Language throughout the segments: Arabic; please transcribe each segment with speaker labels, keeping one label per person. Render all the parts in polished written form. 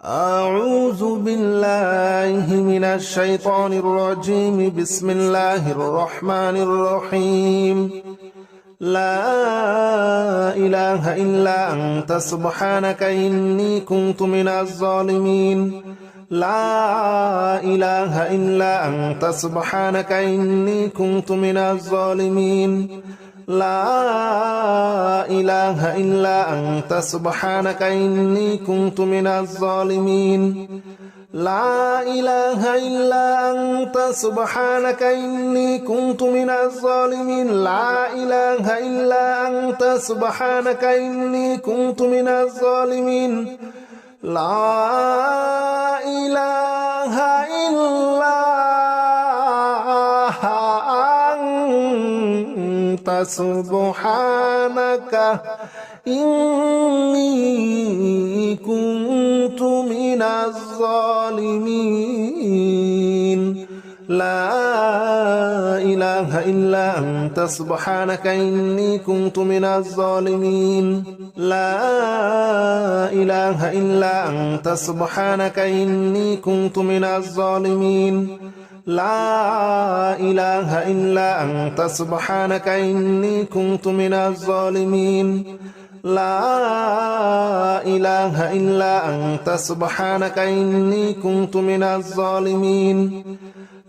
Speaker 1: أعوذ بالله من الشيطان الرجيم. بسم الله الرحمن الرحيم. لا إله إلا أنت سبحانك إني كنت من الظالمين. لا إله إلا أنت سبحانك إني كنت من الظالمين. لا إله إلا أنت سبحانك إني كنت من الظالمين. لا إله إلا أنت سبحانك إني كنت من الظالمين. لا إله إلا أنت سبحانك إني كنت من الظالمين. لا إله إلا أنت سبحانك إني كنت من الظالمين. لا إله إلا أنت سبحانك إني كنت من الظالمين. لا إله إلا أنت سبحانك إني كنت من الظالمين. لا إله إلا أنت سبحانك إني كنت من الظالمين. لا إله إلا أنت سبحانك إني كنت من الظالمين.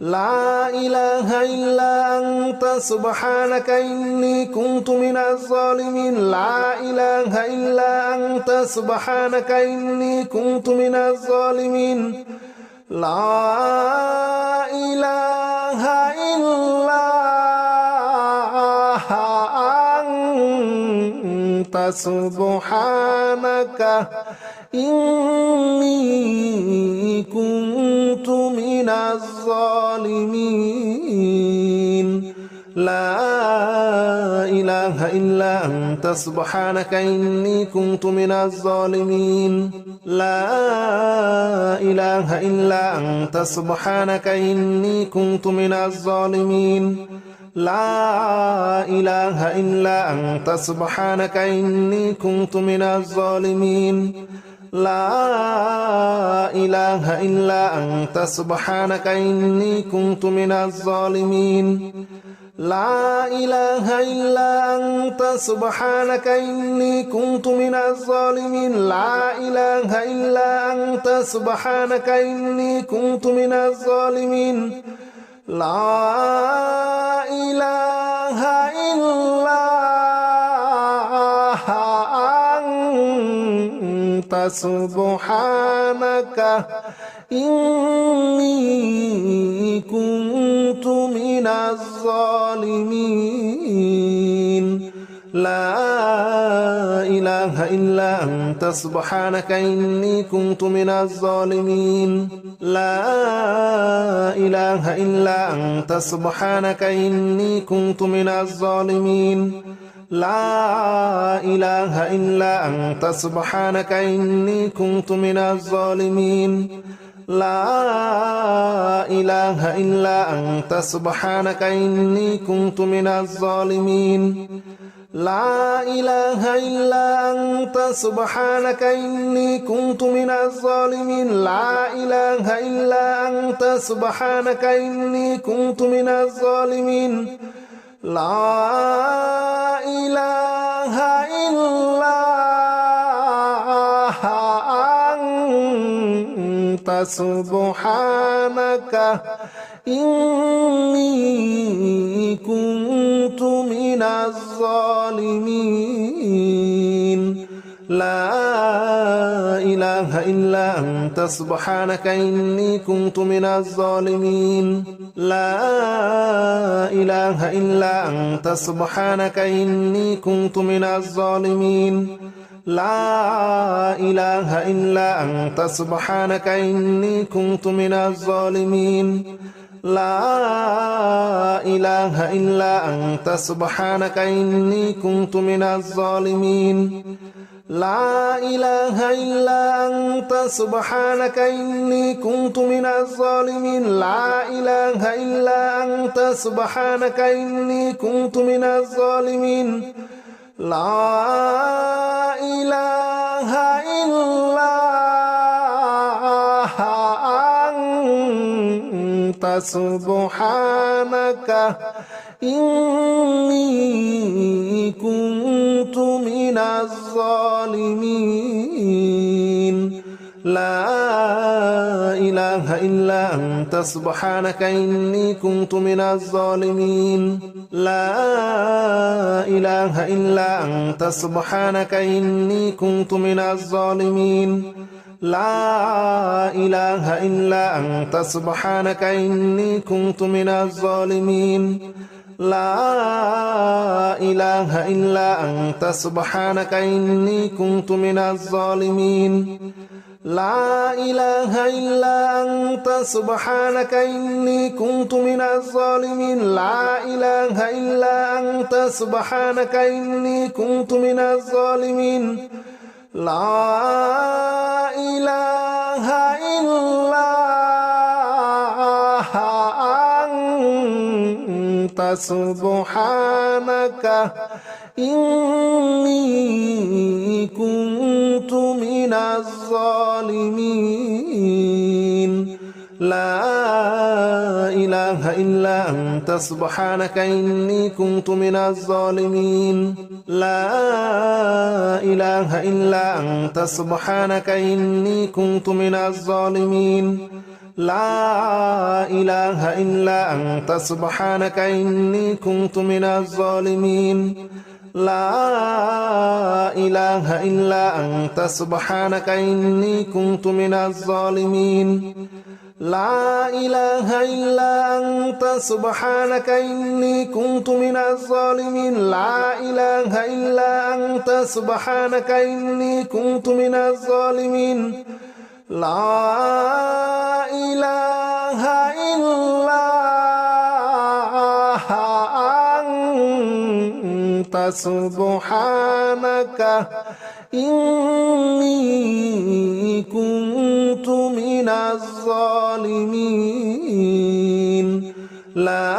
Speaker 1: لا إله إلا أنت سبحانك إني كنت من الظالمين. لا إله إلا أنت سبحانك إني كنت من الظالمين. لا إله إلا أنت سبحانك إني كنت من الظالمين. لا إله إلا أنت سبحانك إني كنت من الظالمين. لا إله إلا أنت سبحانك إني كنت من الظالمين. لا إله إلا أنت سبحانك إني كنت من الظالمين. لا إله إلا أنت سبحانك إني كنت من الظالمين. لا إله إلا أنت سبحانك إني كنت من الظالمين. لا إله إلا أنت سبحانك إني كنت من الظالمين. لا إله إلا أنت سبحانك إني كنت من الظالمين. لا إله إلا أنت سبحانك إني كنت من الظالمين. لا إله إلا أنت سبحانك إني كنت من الظالمين. لا إله إلا أنت سبحانك إني كنت من الظالمين. لا إله إلا أنت سبحانك إني كنت من الظالمين. لا إله إلا أنت سبحانك إني كنت من الظالمين. لا إله إلا أنت سبحانك إني كنت من الظالمين. لا إله إلا أنت سبحانك إني كنت من الظالمين. لا إله إلا أنت سبحانك إني كنت من الظالمين. لا إله إلا أنت سبحانك إني كنت من الظالمين. لا إله إلا أنت سبحانك إني كنت من الظالمين. لا إله إلا أنت سبحانك إني كنت من الظالمين. لا إله إلا أنت سبحانك إني كنت من الظالمين. لا إله إلا أنت سبحانك إني كنت من الظالمين. لا إله إلا سبحانك إني كنت من الظالمين لا إله إلا أنت سبحانك إني كنت من الظالمين لا إله إلا أنت سبحانك إني كنت من الظالمين لا إله إلا أنت سبحانك إني كنت من الظالمين لا إله إلا أنت سبحانك إني كنت من الظالمين لا إله إلا أنت سبحانك إني كنت من الظالمين لا إله إلا أنت سبحانك إني كنت من الظالمين لا إله إلا أنت سبحانك إني كنت من الظالمين لا إله إلا أنت سبحانك إني كنت من الظالمين لا إله إلا أنت سبحانك إني كنت من الظالمين لا إله إلا أنت سبحانك إني كنت من الظالمين لا إله إلا أنت سبحانك إني كنت من الظالمين لا إله إلا أنت سبحانك إني كنت من الظالمين لا إله إلا أنت سبحانك إني كنت من الظالمين لا إله إلا أنت سبحانك إني كنت من الظالمين لا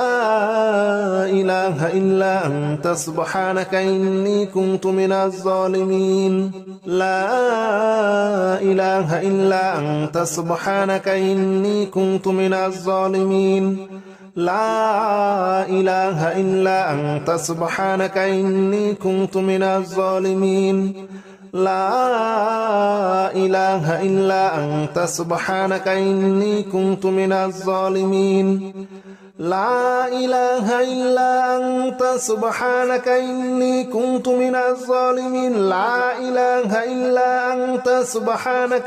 Speaker 1: إله إلا أنت سبحانك إني كنت من الظالمين لا إله إلا أنت سبحانك إني كنت من الظالمين لا إله إلا أنت سبحانك إني كنت من الظالمين لا إله إلا أنت سبحانك إني كنت من الظالمين لا إله إلا أنت سبحانك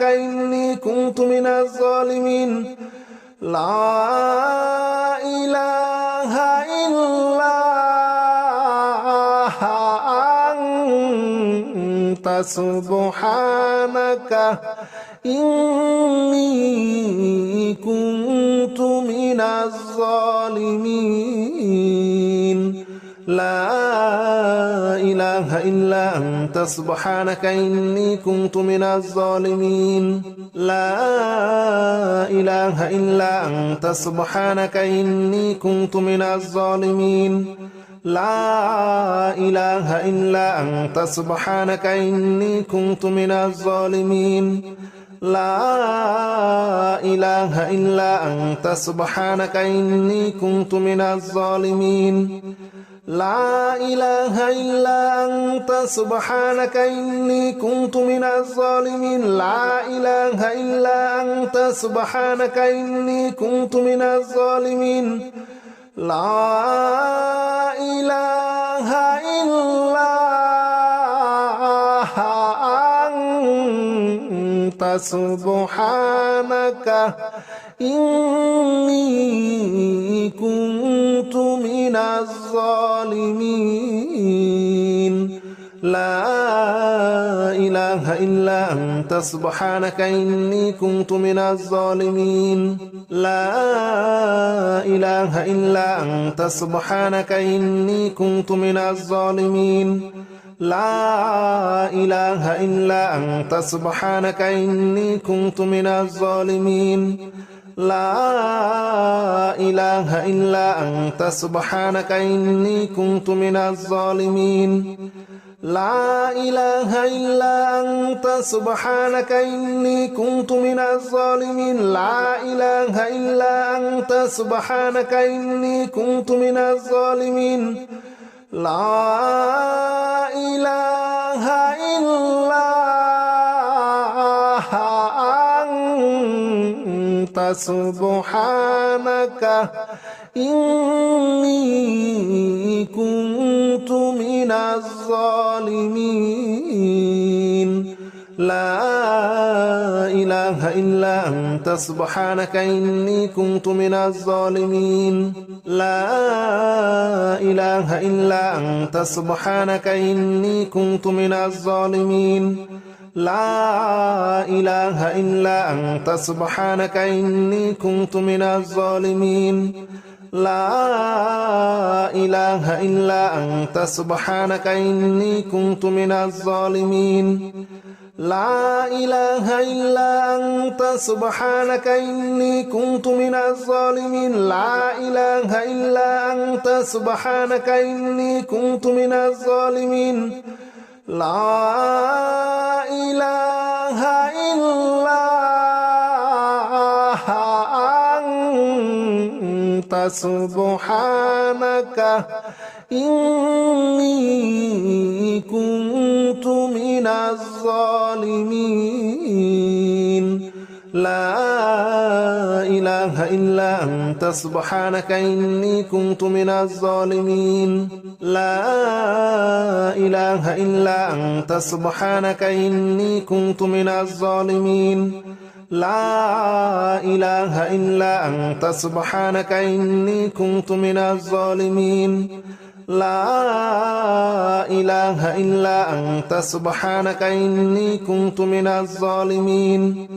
Speaker 1: إني كنت من الظالمين لا إله إلا أنت سبحانك إني كنت من الظالمين لا إله إلا أنت سبحانك إني كنت من الظالمين لا إله إلا أنت سبحانك إني كنت من الظالمين لا إله إلا أنت سبحانك إني كنت من الظالمين لا إله إلا أنت سبحانك إني كنت من الظالمين لا إله إلا أنت سبحانك إني كنت من الظالمين لا إله إلا أنت سبحانك إني كنت من الظالمين لا إله إلا أنت سبحانك إني كنت من الظالمين لا إله إلا أنت سبحانك إني كنت من الظالمين لا إله إلا أنت سبحانك إني كنت من الظالمين لا إله إلا أنت سبحانك إني كنت من الظالمين لا إله إلا أنت سبحانك إني كنت من الظالمين لا إله إلا أنت سبحانك إني كنت من الظالمين لا إله إلا أنت سبحانك إني كنت من الظالمين لا إله إلا أنت سبحانك إني كنت من الظالمين لا إله إلا أنت سبحانك إني كنت من الظالمين لا إله إلا أنت سبحانك إني كنت من الظالمين لا إله إلا أنت سبحانك إني كنت من الظالمين لا إله إلا أنت سبحانك إني كنت من الظالمين لا إله إلا أنت سبحانك إني كنت من الظالمين لا إله إلا أنت سبحانك إني كنت من الظالمين لا إله إلا أنت سبحانك إني كنت من الظالمين لا إله إلا أنت سبحانك إني كنت من الظالمين لا إله إلا أنت سبحانك إني كنت من الظالمين لا إله إلا أنت سبحانك إني كنت من الظالمين لا إله إلا أنت سبحانك إني كنت من الظالمين لا إله إلا أنت سبحانك إني كنت من الظالمين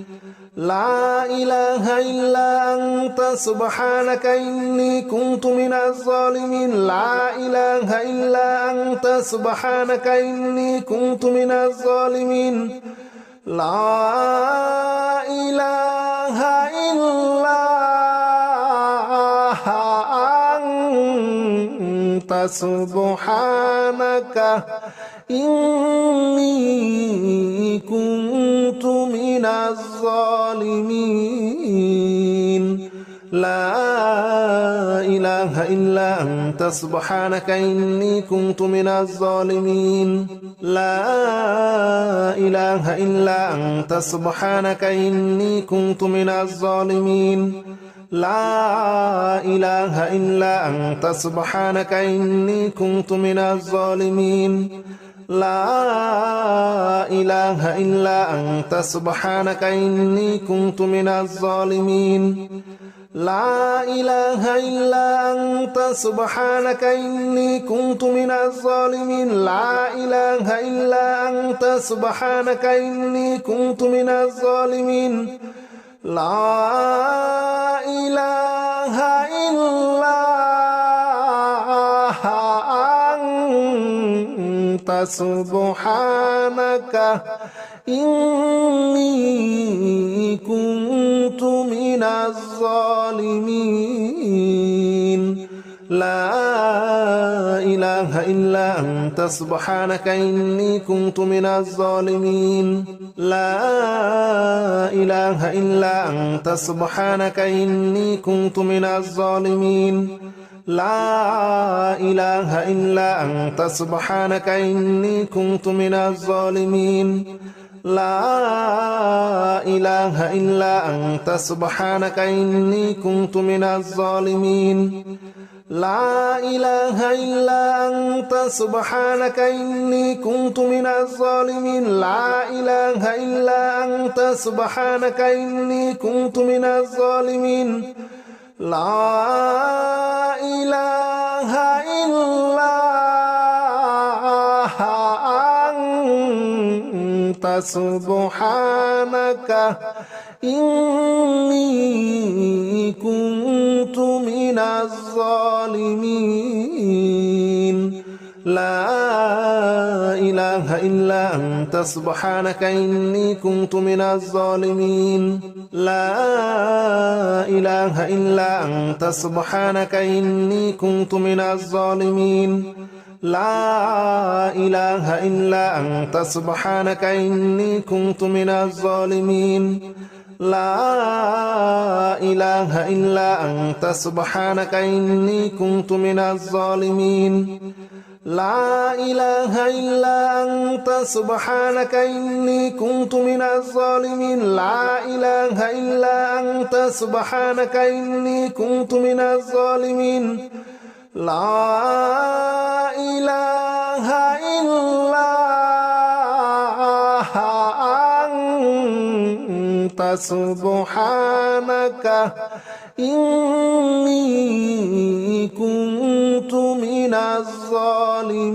Speaker 1: لا إله إلا أنت سبحانك إني كنت من الظالمين لا إله إلا أنت سبحانك إني كنت من الظالمين لا إله إلا أنت سبحانك إني كنت من الظالمين لا إله إلا أنت سبحانك إني كنت من الظالمين لا إله إلا أنت سبحانك إني كنت من الظالمين لا إله إلا أنت سبحانك إني كنت من الظالمين لا إله إلا أنت سبحانك إني كنت من الظالمين لا إله إلا أنت سبحانك إني كنت من الظالمين لا إله إلا أنت سبحانك إني كنت من الظالمين لا إله إلا أنت سبحانك إني كنت من الظالمين لا إله إلا أنت سبحانك إني كنت من الظالمين لا إله إلا أنت سبحانك إني كنت من الظالمين لا إله إلا أنت سبحانك إني كنت من الظالمين لا إله إلا أنت سبحانك إني كنت من الظالمين لا إله إلا أنت سبحانك إني كنت من الظالمين لا إله إلا أنت سبحانك إني كنت من الظالمين لا إله إلا أنت سبحانك إني كنت من الظالمين لا إله إلا أنت سبحانك إني كنت من الظالمين لا إله إلا أنت سبحانك إني كنت من الظالمين لا إله إلا أنت سبحانك إني كنت من الظالمين لا إله إلا أنت سبحانك إني كنت من الظالمين لا إله إلا أنت سبحانك إني كنت من الظالمين لا إله إلا أنت سبحانك إني كنت من الظالمين لا إله إلا أنت سبحانك إني كنت من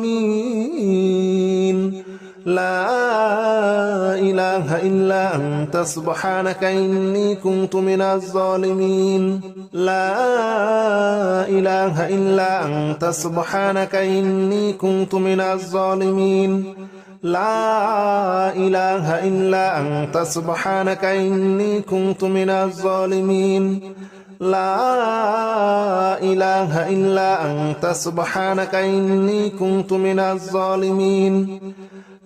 Speaker 1: الظالمين لا إله إلا أنت سبحانك إني كنت من الظالمين لا إله إلا أنت سبحانك إني كنت من الظالمين لا إله إلا أنت سبحانك إني كنت من الظالمين لا إله إلا أنت سبحانك إني كنت من الظالمين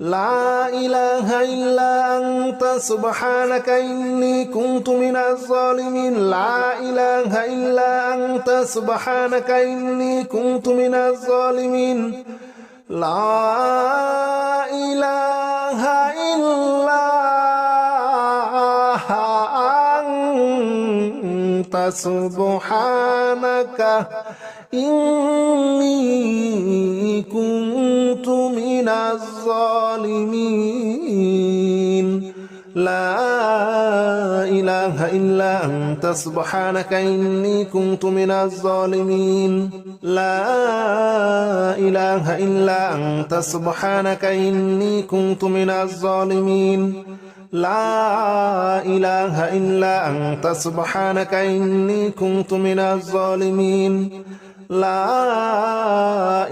Speaker 1: لا إله إلا أنت سبحانك إني كنت من الظالمين لا إله إلا أنت سبحانك إني كنت من الظالمين لا إله إلا أنت سبحانك إني كنت من الظالمين لا إله إلا أنت سبحانك إني كنت من الظالمين لا إله إلا أنت سبحانك إني كنت من الظالمين لا إله إلا أنت سبحانك إني كنت من الظالمين لا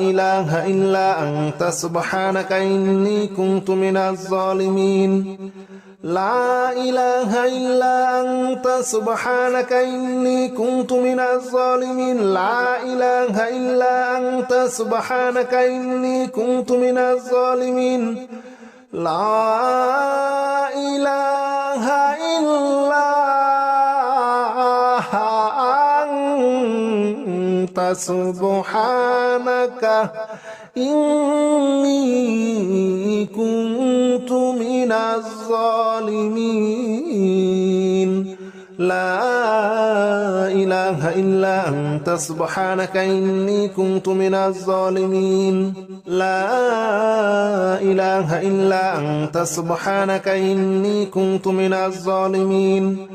Speaker 1: إله إلا أنت سبحانك إني كنت من الظالمين لا إله إلا أنت سبحانك إني كنت من الظالمين لا إله إلا أنت سبحانك إني كنت من الظالمين لا إله إلا أنت سبحانك إني كنت من الظالمين لا إله إلا أنت سبحانك إني كنت من الظالمين لا إله إلا أنت سبحانك إني كنت من الظالمين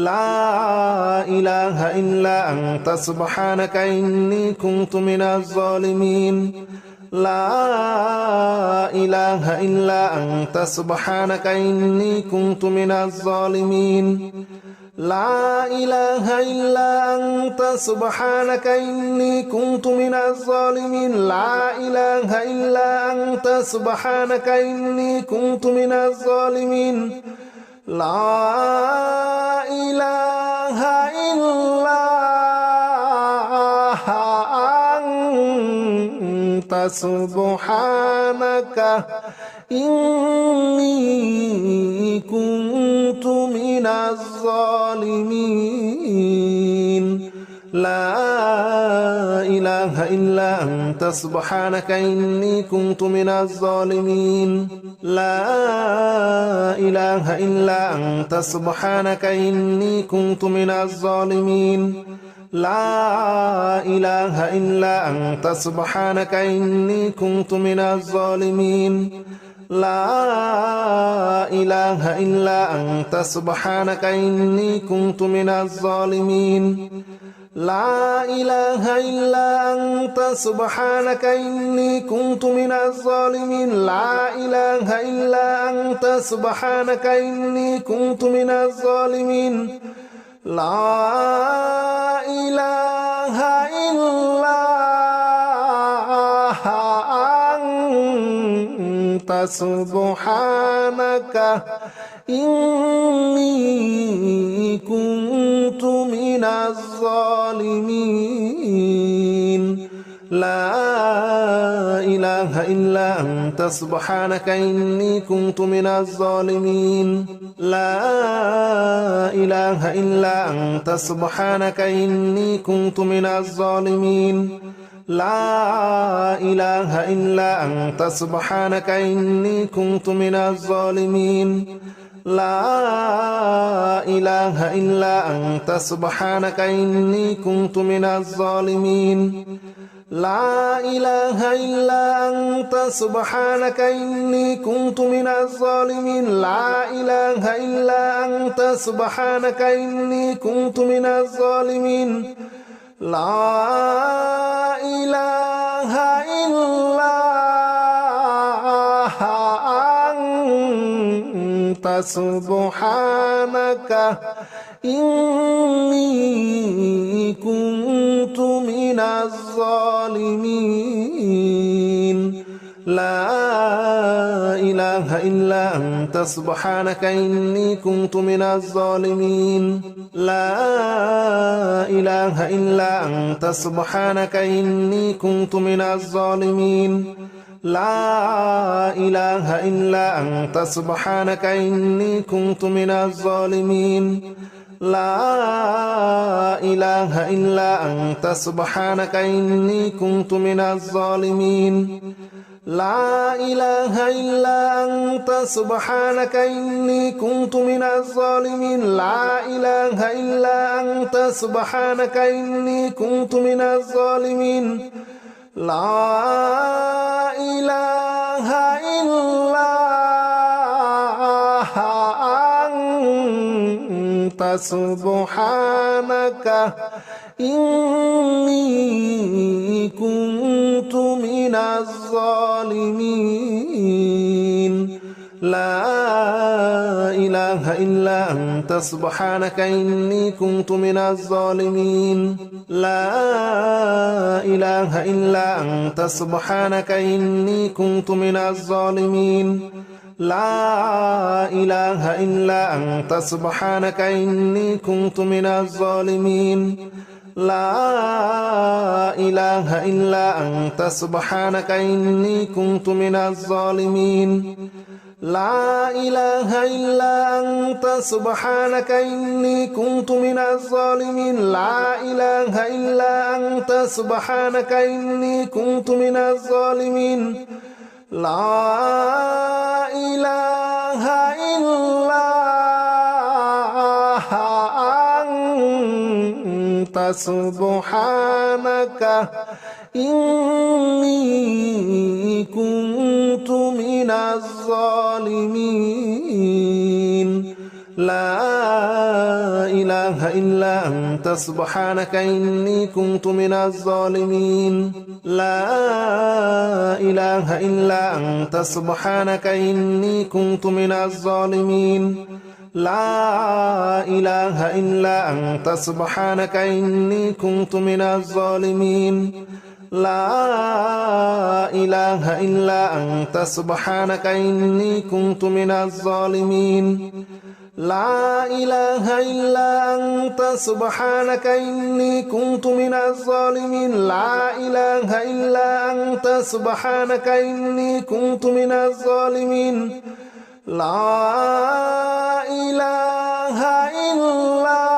Speaker 1: لا إله إلا أنت سبحانك إني كنت من الظالمين لا إله إلا أنت سبحانك إني كنت من الظالمين لا إله إلا أنت سبحانك إني كنت من الظالمين لا إله إلا أنت سبحانك إني كنت من الظالمين لا إله إلا أنت سبحانك إني كنت من الظالمين لا إله إلا أنت سبحانك إني كنت من الظالمين لا إله إلا أنت سبحانك إني كنت من الظالمين لا إله إلا أنت سبحانك إني كنت من الظالمين لا إله إلا أنت سبحانك إني كنت من الظالمين لا إله إلا أنت سبحانك إني كنت من الظالمين لا إله إلا أنت سبحانك إني كنت من الظالمين لا إله إلا أنت سبحانك إني كنت من الظالمين لا إله إلا أنت سبحانك إني كنت من الظالمين لا إله إلا أنت سبحانك إني كنت من الظالمين لا إله إلا أنت سبحانك إني كنت من الظالمين لا إله إلا أنت سبحانك إني كنت من الظالمين لا إله إلا أنت سبحانك إني كنت من الظالمين لا إله إلا أنت سبحانك إني كنت من الظالمين لا إله إلا أنت سبحانك إني كنت من الظالمين لا إله إلا أنت سبحانك إني كنت من الظالمين لا إله إلا أنت سبحانك إني كنت من الظالمين لا إله إلا أنت سبحانك إني كنت من الظالمين لا إله إلا أنت سبحانك إني كنت من الظالمين لا إله إلا أنت سبحانك إني كنت من الظالمين لا إله إلا أنت سبحانك إني كنت من الظالمين لا إله إلا أنت سبحانك إني كنت من الظالمين لا إله إلا أنت سبحانك إني كنت من الظالمين لا إله إلا أنت سبحانك إني كنت من الظالمين لا إله إلا أنت سبحانك إني كنت من الظالمين لا إله إلا أنت سبحانك إني كنت من الظالمين لا إله إلا أنت سبحانك إني كنت من الظالمين لا إله إلا أنت سبحانك إني كنت من الظالمين لا إله إلا أنت سبحانك إني كنت من الظالمين لا إله إلا أنت سبحانك إني كنت من الظالمين لا إله إلا أنت سبحانك إني كنت من الظالمين لا إله إلا أنت سبحانك إني كنت من الظالمين لا إله إلا أنت سبحانك إني كنت من الظالمين لا إله إلا أنت سبحانك إني كنت من الظالمين لا إله إلا أنت سبحانك إني كنت من الظالمين لا إله إلا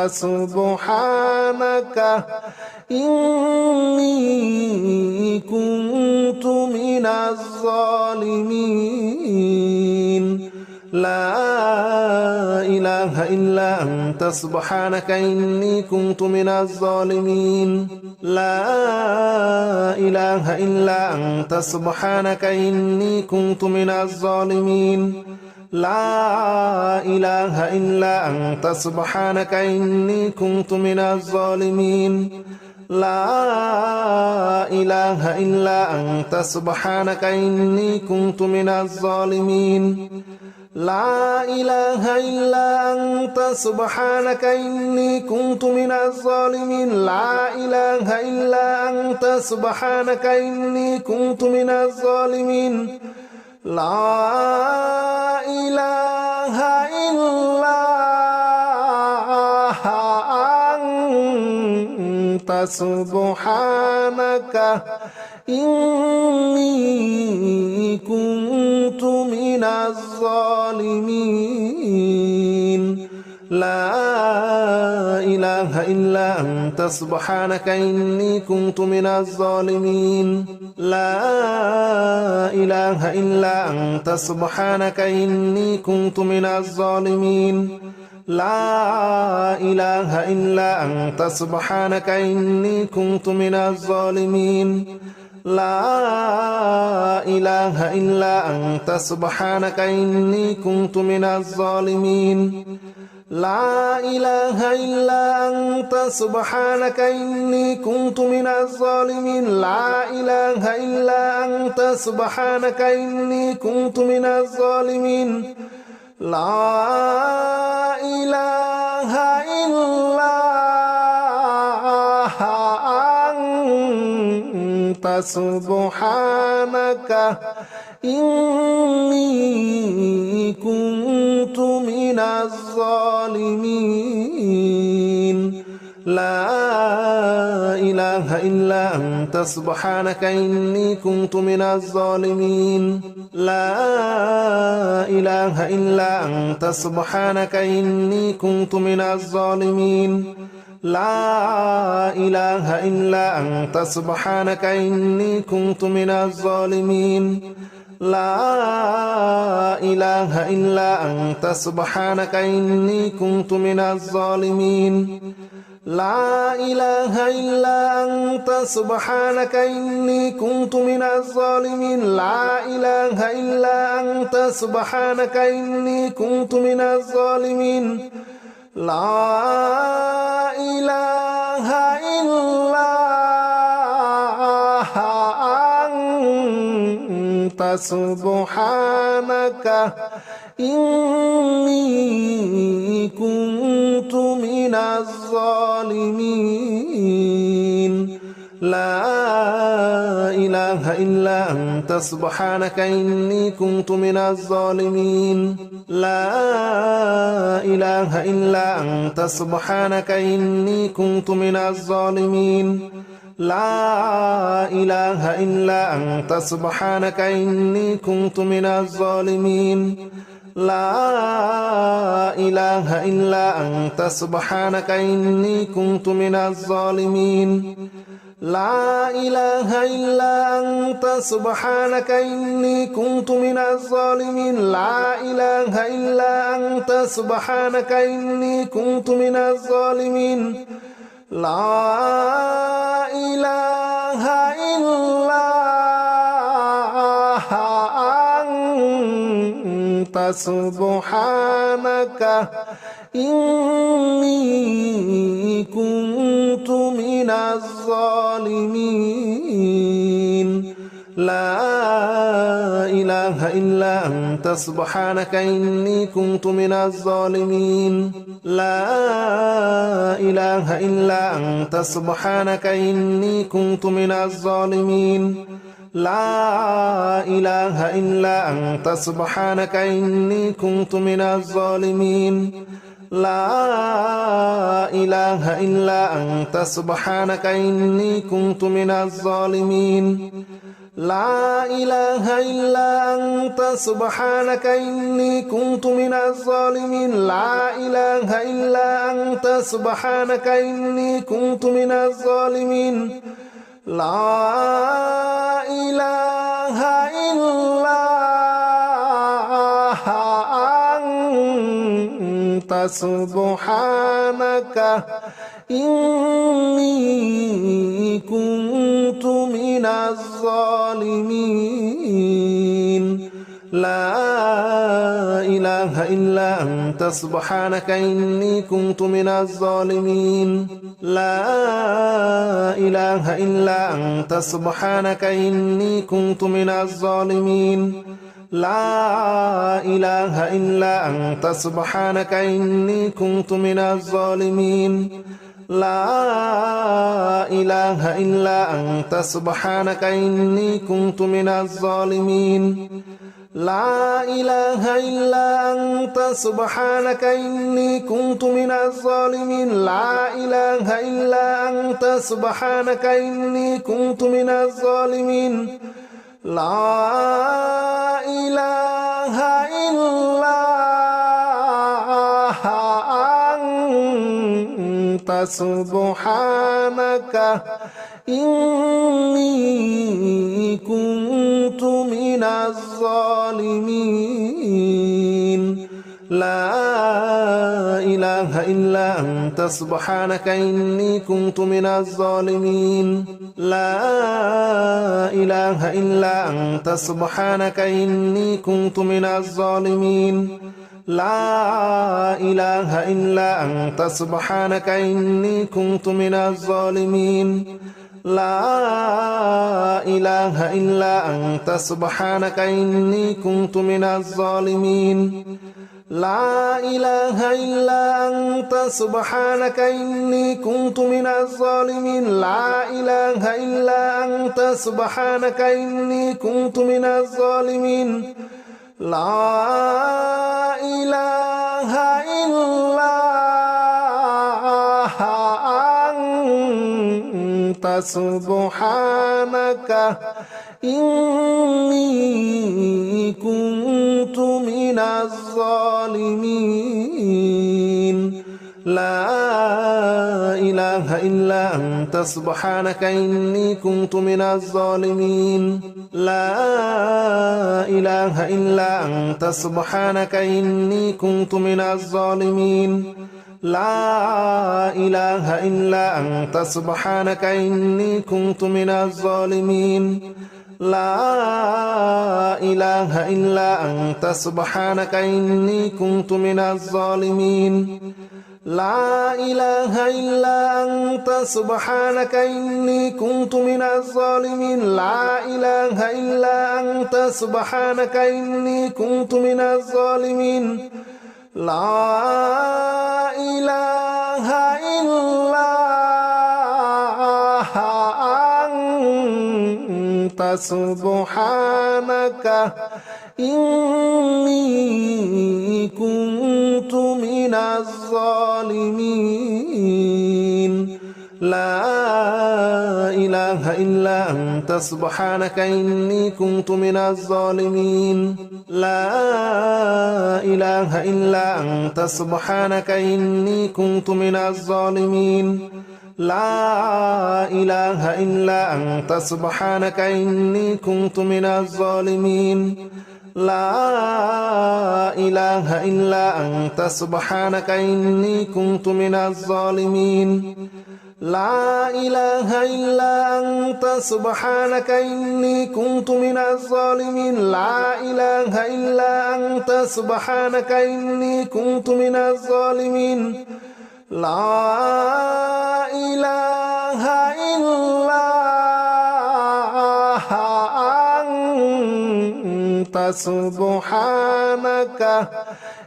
Speaker 1: أنت سبحانك إني كنت من الظالمين لا إله إلا أنت سبحانك إني كنت من الظالمين لا إله إلا أنت سبحانك إني كنت من الظالمين لا إله إلا أنت سبحانك إني كنت من الظالمين لا إله إلا أنت سبحانك إني كنت من الظالمين لا إله إلا أنت سبحانك إني كنت من الظالمين لا إله إلا أنت سبحانك إني كنت من الظالمين لا إله إلا أنت أنت سبحانك إني كنت من الظالمين لا إله إلا أنت سبحانك إني كنت من الظالمين لا إله إلا أنت سبحانك إني كنت من الظالمين لا إله إلا أنت سبحانك إني كنت من الظالمين لا إله إلا أنت سبحانك إني كنت من الظالمين لا إله إلا أنت سبحانك إني كنت من الظالمين لا إله إلا أنت سبحانك إني كنت من الظالمين لا إله إلا أنت سبحانك إني كنت من الظالمين لا إله إلا أنت سبحانك إني كنت من الظالمين لا إله إلا أنت سبحانك إني كنت من الظالمين لا إله إلا أنت سبحانك إني كنت من الظالمين لا إله إلا أنت سبحانك إني كنت من الظالمين لا إله إلا أنت سبحانك إني كنت من الظالمين لا إله إلا أنت سبحانك إني كنت من الظالمين لا إله إلا أنت سبحانك إني كنت من الظالمين لا إله إلا أنت سبحانك إني كنت من الظالمين لا إله إلا أنت سبحانك إني كنت من الظالمين لا إله إلا أنت سبحانك إني كنت من الظالمين لا إله إلا أنت سبحانك إني كنت من الظالمين لا إله إلا أنت سبحانك إني كنت من الظالمين لا إله إلا أنت سبحانك إني كنت من الظالمين لا إله إلا أنت سبحانك إني كنت من الظالمين لا إله إلا أنت سبحانك إني كنت من الظالمين لا إله إلا أنت سبحانك إني كنت من الظالمين لا إله إلا أنت سبحانك إني كنت من الظالمين لا إله إلا أنت سبحانك إني كنت من الظالمين لا إله إلا أنت سبحانك إني كنت من الظالمين لا إله إلا أنت سبحانك إني كنت من الظالمين لا إله إلا أنت سبحانك إني كنت من الظالمين لا إله إلا أنت سبحانك إني كنت من الظالمين لا إله إلا أنت سبحانك إني كنت من الظالمين لا إله إلا أنت سبحانك إني كنت من الظالمين لا إله إلا أنت سبحانك إني كنت من الظالمين لا إله إلا أنت سبحانك إني كنت من الظالمين لا إله إلا أنت سبحانك إني كنت من الظالمين لا إله إلا أنت سبحانك إني كنت من الظالمين لا إله إلا أنت سبحانك إني كنت من الظالمين لا إله إلا أنت سبحانك إني كنت من الظالمين لا إله إلا أنت سبحانك إني كنت من الظالمين لا إله إلا أنت سبحانك إني كنت من الظالمين لا إله إلا أنت سبحانك إني كنت من الظالمين لا إله إلا أنت سبحانك إني كنت من الظالمين لا إله إلا أنت سبحانك إني كنت من الظالمين لا إله إلا أنت سبحانك إني كنت من الظالمين لا إله إلا أنت سبحانك إني كنت من الظالمين لا إله إلا أنت سبحانك إني كنت من الظالمين لا إله إلا أنت سبحانك إني كنت من الظالمين لا إله إلا أنت سبحانك إني كنت من الظالمين لا إله إلا أنت سبحانك إني كنت من الظالمين لا إله إلا أنت سبحانك إني كنت من الظالمين لا إله إلا أنت سبحانك إني كنت من الظالمين لا إله إلا أنت سبحانك إني كنت من الظالمين لا إله إلا أنت سبحانك إني كنت من الظالمين لا إله إلا أنت سبحانك إني كنت من الظالمين لا إله إلا أنت سبحانك إني كنت من الظالمين لا إله إلا أنت سبحانك إني كنت من الظالمين لا إله إلا أنت سبحانك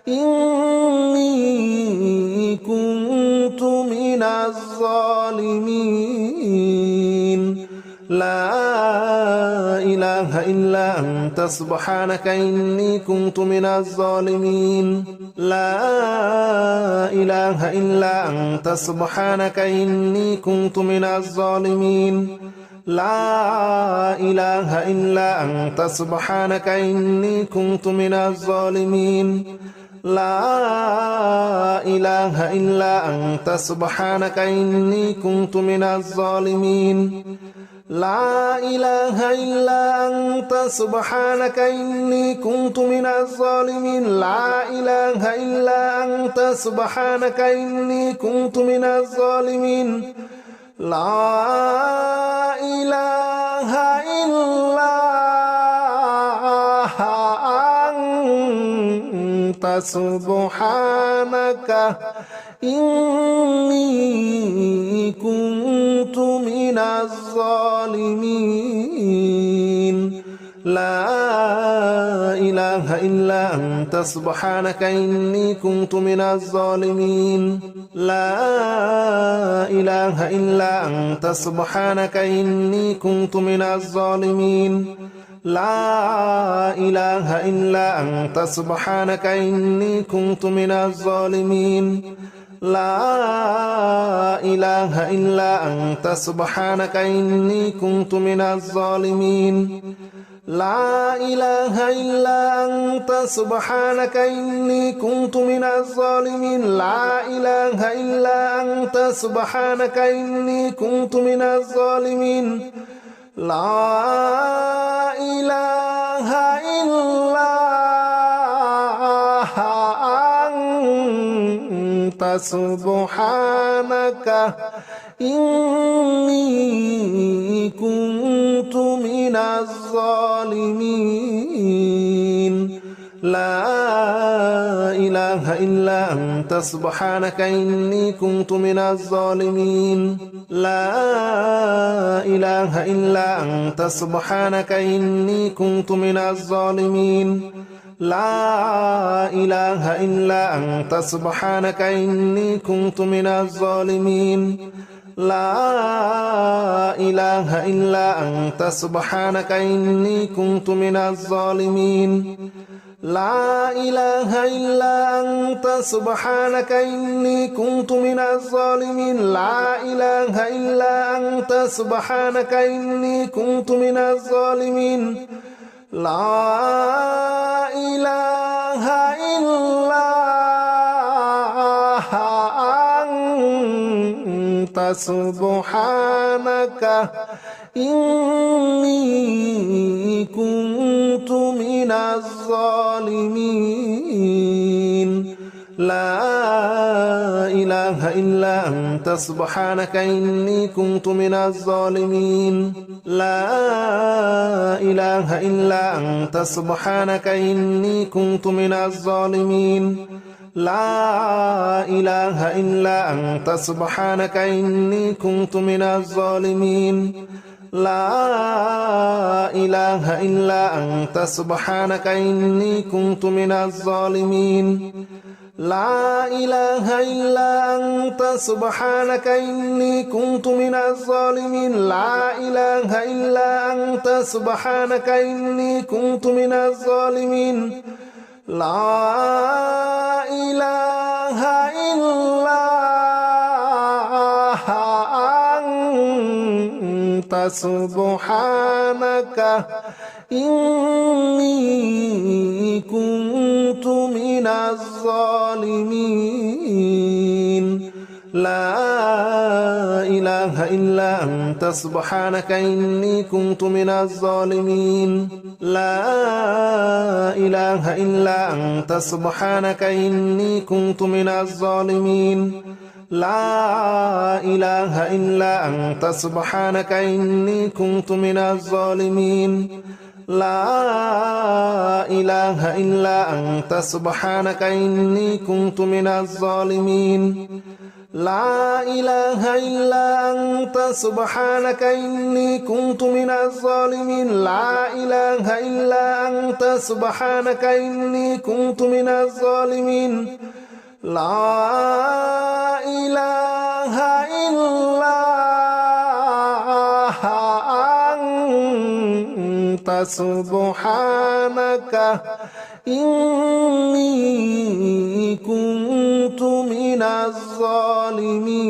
Speaker 1: إني كنت من الظالمين لا إله إلا أنت سبحانك إني كنت من الظالمين لا إله إلا أنت سبحانك إني كنت من الظالمين لا إله إلا أنت سبحانك إني كنت من الظالمين لا إله إلا أنت سبحانك إني كنت من الظالمين لا إله إلا أنت سبحانك إني كنت من الظالمين لا إله إلا أنت سبحانك إني كنت من الظالمين لا إله إلا أنت سبحانك إني كنت من الظالمين لا إله إلا أنت سبحانك إني كنت من الظالمين لا إله إلا أنت سبحانك إني كنت من الظالمين لا إله إلا أنت سبحانك إني كنت من الظالمين لا إله إلا أنت سبحانك إني كنت من الظالمين لا إله إلا أنت سبحانك إني كنت من الظالمين لا إله إلا أنت سبحانك إني كنت من الظالمين لا إله إلا أنت سبحانك إني كنت من الظالمين لا إله إلا أنت سبحانك إني كنت من الظالمين لا إله إلا أنت سبحانك إني كنت من الظالمين لا إله إلا أنت سبحانك إني كنت من الظالمين لا إله إلا أنت سبحانك إني كنت من الظالمين لا إله إلا أنت سبحانك إني كنت من الظالمين لا إله إلا أنت سبحانك إني كنت من الظالمين لا إله إلا أنت سبحانك إني كنت من الظالمين لا إله إلا أنت سبحانك إني كنت من الظالمين لا إله إلا أنت سبحانك إني كنت من الظالمين لا إله إلا أنت سبحانك إني كنت من الظالمين لا إله إلا أنت سبحانك إني كنت من الظالمين لا إله إلا أنت سبحانك إني كنت من الظالمين لا إله إلا أنت سبحانك إني كنت من الظالمين لا إله إلا أنت سبحانك إني كنت من الظالمين لا إله إلا أنت سبحانك إني كنت من الظالمين لا إله إلا أنت سبحانك إني كنت من الظالمين لا إله إلا أنت سبحانك إني كنت من الظالمين لا إله إلا أنت سبحانك إني كنت من الظالمين لا إله إلا أنت سبحانك إني كنت من الظالمين لا إله إلا أنت سبحانك إني كنت من الظالمين لا إله إلا أنت سبحانك إني كنت من الظالمين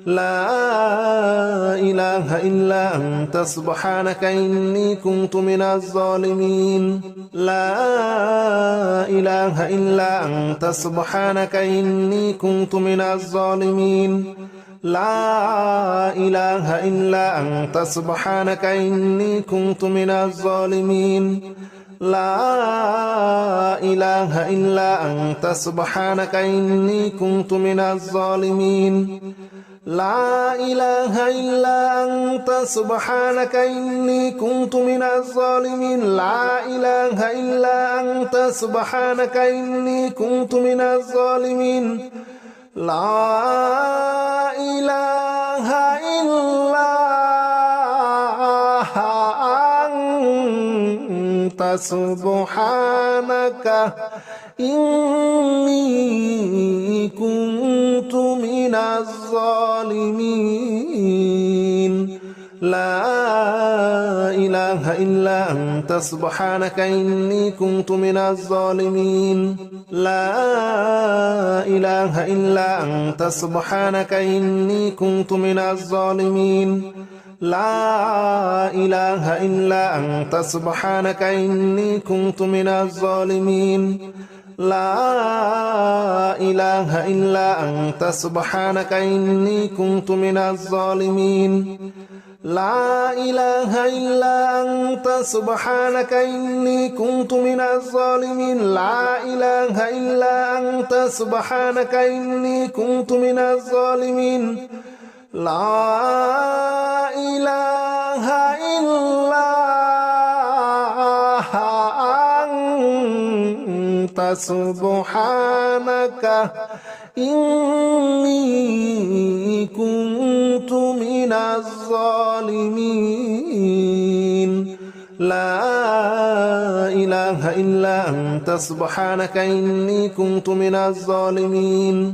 Speaker 1: لا إله إلا أنت سبحانك إني كنت من الظالمين لا إله إلا أنت سبحانك إني كنت من الظالمين لا إله إلا أنت سبحانك إني كنت من الظالمين لا إله إلا أنت سبحانك إني كنت من الظالمين لا إله إلا أنت سبحانك إني كنت من الظالمين لا إله إلا أنت سبحانك إني كنت من الظالمين لا إله إلا أنت سبحانك إني كنت من الظالمين لا إله إلا أنت سبحانك إني كنت من الظالمين لا إله إلا أنت سبحانك إني كنت من الظالمين لا إله إلا أنت سبحانك إني كنت من الظالمين لا إله إلا أنت سبحانك إني كنت من الظالمين لا إله إلا أنت سبحانك إني كنت من الظالمين لا إله إلا أنت سبحانك إني كنت من الظالمين لا إله إلا أنت سبحانك إني كنت من الظالمين لا إله إلا أنت سبحانك إني كنت من الظالمين